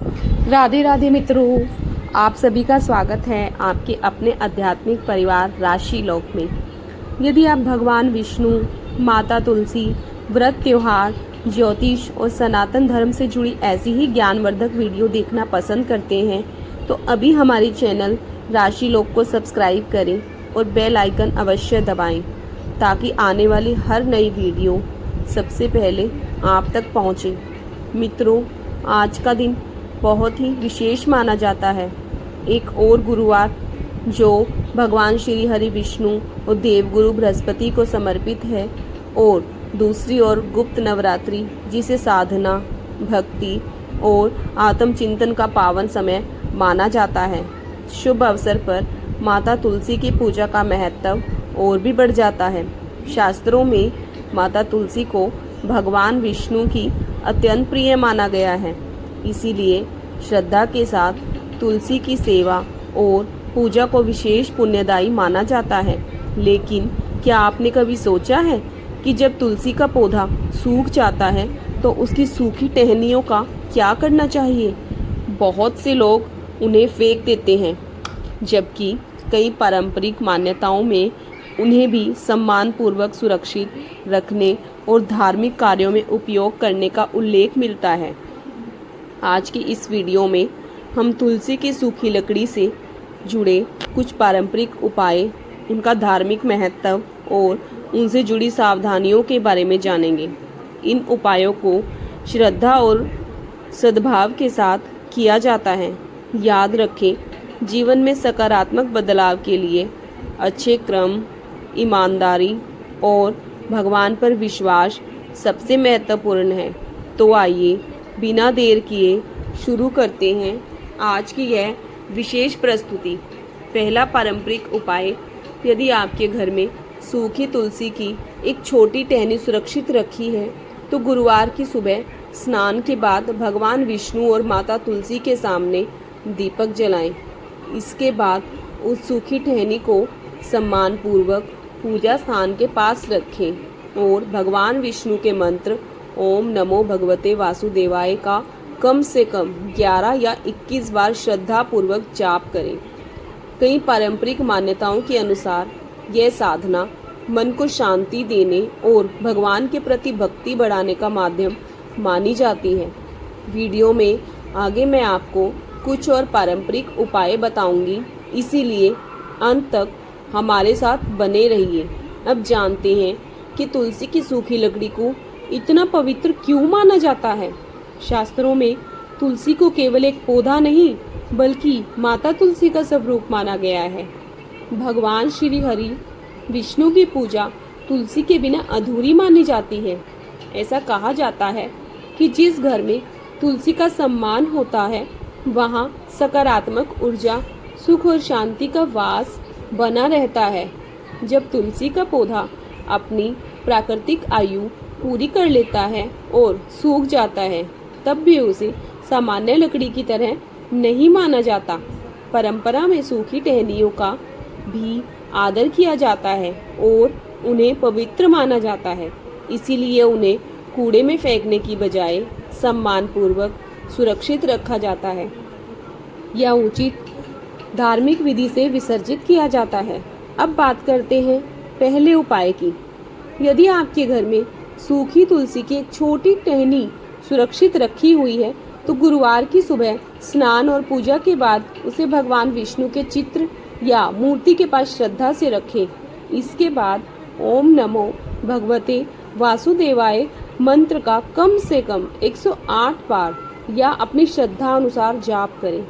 राधे राधे मित्रों, आप सभी का स्वागत है आपके अपने आध्यात्मिक परिवार राशि लोक में। यदि आप भगवान विष्णु, माता तुलसी, व्रत त्योहार, ज्योतिष और सनातन धर्म से जुड़ी ऐसी ही ज्ञानवर्धक वीडियो देखना पसंद करते हैं तो अभी हमारी चैनल राशि लोक को सब्सक्राइब करें और बेल आइकन अवश्य दबाएं ताकि आने वाली हर नई वीडियो सबसे पहले आप तक पहुंचे। मित्रों, आज का दिन बहुत ही विशेष माना जाता है। एक और गुरुवार जो भगवान श्री हरि विष्णु और देवगुरु बृहस्पति को समर्पित है और दूसरी ओर गुप्त नवरात्रि जिसे साधना, भक्ति और आत्मचिंतन का पावन समय माना जाता है। शुभ अवसर पर माता तुलसी की पूजा का महत्व और भी बढ़ जाता है। शास्त्रों में माता तुलसी को भगवान विष्णु की अत्यंत प्रिय माना गया है, इसीलिए श्रद्धा के साथ तुलसी की सेवा और पूजा को विशेष पुण्यदायी माना जाता है। लेकिन क्या आपने कभी सोचा है कि जब तुलसी का पौधा सूख जाता है तो उसकी सूखी टहनियों का क्या करना चाहिए? बहुत से लोग उन्हें फेंक देते हैं, जबकि कई पारंपरिक मान्यताओं में उन्हें भी सम्मानपूर्वक सुरक्षित रखने और धार्मिक कार्यों में उपयोग करने का उल्लेख मिलता है। आज की इस वीडियो में हम तुलसी की सूखी लकड़ी से जुड़े कुछ पारंपरिक उपाय, उनका धार्मिक महत्व और उनसे जुड़ी सावधानियों के बारे में जानेंगे। इन उपायों को श्रद्धा और सद्भाव के साथ किया जाता है। याद रखें, जीवन में सकारात्मक बदलाव के लिए अच्छे क्रम, ईमानदारी और भगवान पर विश्वास सबसे महत्वपूर्ण है। तो आइए बिना देर किए शुरू करते हैं आज की यह विशेष प्रस्तुति। पहला पारंपरिक उपाय, यदि आपके घर में सूखी तुलसी की एक छोटी टहनी सुरक्षित रखी है तो गुरुवार की सुबह स्नान के बाद भगवान विष्णु और माता तुलसी के सामने दीपक जलाएं। इसके बाद उस सूखी टहनी को सम्मानपूर्वक पूजा स्थान के पास रखें और भगवान विष्णु के मंत्र ओम नमो भगवते वासुदेवाय का कम से कम 11 या 21 बार श्रद्धा पूर्वक जाप करें। कई पारंपरिक मान्यताओं के अनुसार यह साधना मन को शांति देने और भगवान के प्रति भक्ति बढ़ाने का माध्यम मानी जाती है। वीडियो में आगे मैं आपको कुछ और पारंपरिक उपाय बताऊंगी, इसीलिए अंत तक हमारे साथ बने रहिए। अब जानते हैं कि तुलसी की सूखी लकड़ी को इतना पवित्र क्यों माना जाता है। शास्त्रों में तुलसी को केवल एक पौधा नहीं बल्कि माता तुलसी का स्वरूप माना गया है। भगवान श्री हरि विष्णु की पूजा तुलसी के बिना अधूरी मानी जाती है। ऐसा कहा जाता है कि जिस घर में तुलसी का सम्मान होता है वहाँ सकारात्मक ऊर्जा, सुख और शांति का वास बना रहता है। जब तुलसी का पौधा अपनी प्राकृतिक आयु पूरी कर लेता है और सूख जाता है तब भी उसे सामान्य लकड़ी की तरह नहीं माना जाता। परंपरा में सूखी टहनियों का भी आदर किया जाता है और उन्हें पवित्र माना जाता है। इसीलिए उन्हें कूड़े में फेंकने की बजाय सम्मानपूर्वक सुरक्षित रखा जाता है या उचित धार्मिक विधि से विसर्जित किया जाता है। अब बात करते हैं पहले उपाय की। यदि आपके घर में सूखी तुलसी की एक छोटी टहनी सुरक्षित रखी हुई है तो गुरुवार की सुबह स्नान और पूजा के बाद उसे भगवान विष्णु के चित्र या मूर्ति के पास श्रद्धा से रखें। इसके बाद ओम नमो भगवते वासुदेवाय मंत्र का कम से कम 108 बार या अपनी श्रद्धा अनुसार जाप करें।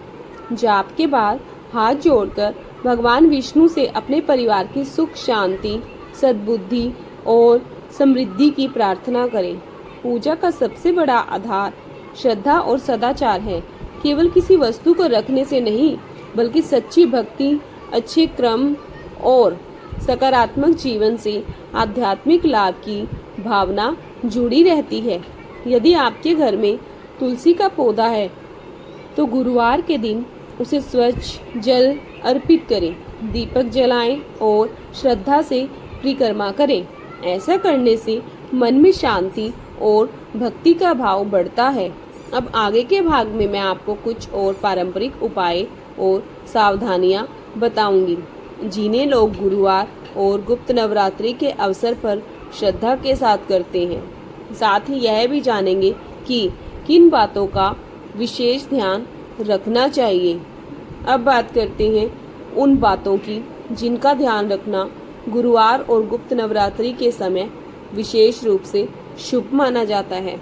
जाप के बाद हाथ जोड़कर भगवान विष्णु से अपने परिवार की सुख, शांति, सद्बुद्धि और समृद्धि की प्रार्थना करें। पूजा का सबसे बड़ा आधार श्रद्धा और सदाचार है। केवल किसी वस्तु को रखने से नहीं बल्कि सच्ची भक्ति, अच्छे क्रम और सकारात्मक जीवन से आध्यात्मिक लाभ की भावना जुड़ी रहती है। यदि आपके घर में तुलसी का पौधा है तो गुरुवार के दिन उसे स्वच्छ जल अर्पित करें, दीपक जलाएं और श्रद्धा से परिक्रमा करें। ऐसा करने से मन में शांति और भक्ति का भाव बढ़ता है अब आगे के भाग में मैं आपको कुछ और पारंपरिक उपाय और सावधानियां बताऊंगी जिन्हें लोग गुरुवार और गुप्त नवरात्रि के अवसर पर श्रद्धा के साथ करते हैं। साथ ही यह भी जानेंगे कि किन बातों का विशेष ध्यान रखना चाहिए। अब बात करते हैं उन बातों की जिनका ध्यान रखना गुरुवार और गुप्त नवरात्रि के समय विशेष रूप से शुभ माना जाता है।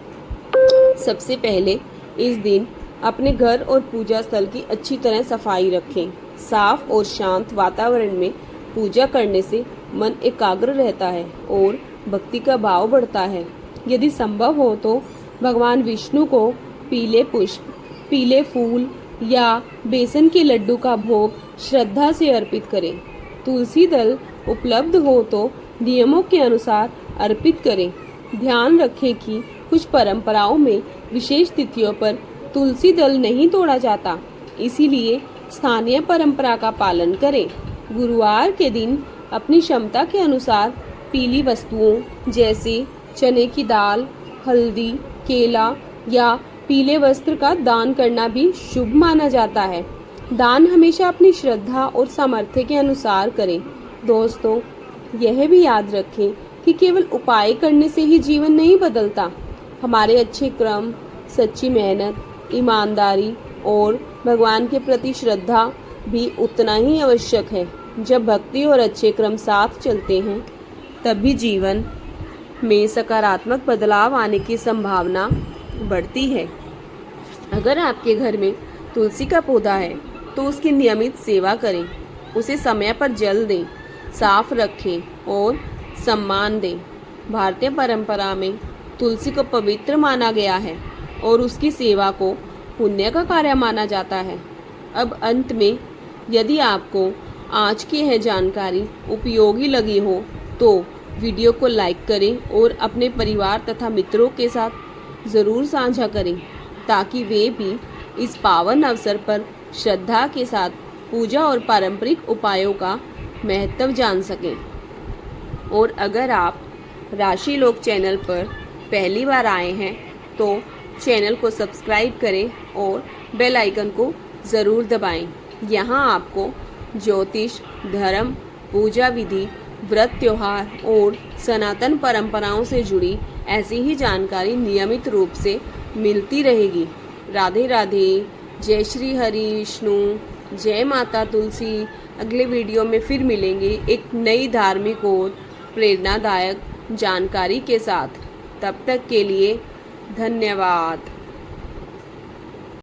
सबसे पहले इस दिन अपने घर और पूजा स्थल की अच्छी तरह सफाई रखें। साफ और शांत वातावरण में पूजा करने से मन एकाग्र रहता है और भक्ति का भाव बढ़ता है। यदि संभव हो तो भगवान विष्णु को पीले पुष्प, पीले फूल या बेसन के लड्डू का भोग श्रद्धा से अर्पित करें। तुलसी दल उपलब्ध हो तो नियमों के अनुसार अर्पित करें। ध्यान रखें कि कुछ परंपराओं में विशेष तिथियों पर तुलसी दल नहीं तोड़ा जाता, इसीलिए स्थानीय परंपरा का पालन करें। गुरुवार के दिन अपनी क्षमता के अनुसार पीली वस्तुओं जैसे चने की दाल, हल्दी, केला या पीले वस्त्र का दान करना भी शुभ माना जाता है। दान हमेशा अपनी श्रद्धा और सामर्थ्य के अनुसार करें। दोस्तों, यह भी याद रखें कि केवल उपाय करने से ही जीवन नहीं बदलता। हमारे अच्छे कर्म, सच्ची मेहनत, ईमानदारी और भगवान के प्रति श्रद्धा भी उतना ही आवश्यक है। जब भक्ति और अच्छे क्रम साथ चलते हैं तभी जीवन में सकारात्मक बदलाव आने की संभावना बढ़ती है। अगर आपके घर में तुलसी का पौधा है तो उसकी नियमित सेवा करें, उसे समय पर जल दें, साफ रखें और सम्मान दें। भारतीय परंपरा में तुलसी को पवित्र माना गया है और उसकी सेवा को पुण्य का कार्य माना जाता है। अब अंत में, यदि आपको आज की यह जानकारी उपयोगी लगी हो तो वीडियो को लाइक करें और अपने परिवार तथा मित्रों के साथ ज़रूर साझा करें ताकि वे भी इस पावन अवसर पर श्रद्धा के साथ पूजा और पारंपरिक उपायों का महत्व जान सकें। और अगर आप राशि लोक चैनल पर पहली बार आए हैं तो चैनल को सब्सक्राइब करें और बेल आइकन को ज़रूर दबाएं। यहाँ आपको ज्योतिष, धर्म, पूजा विधि, व्रत, त्योहार और सनातन परंपराओं से जुड़ी ऐसी ही जानकारी नियमित रूप से मिलती रहेगी। राधे राधे। जय श्री हरि विष्णु, जय माता तुलसी। अगले वीडियो में फिर मिलेंगे एक नई धार्मिक और प्रेरणादायक जानकारी के साथ। तब तक के लिए धन्यवाद।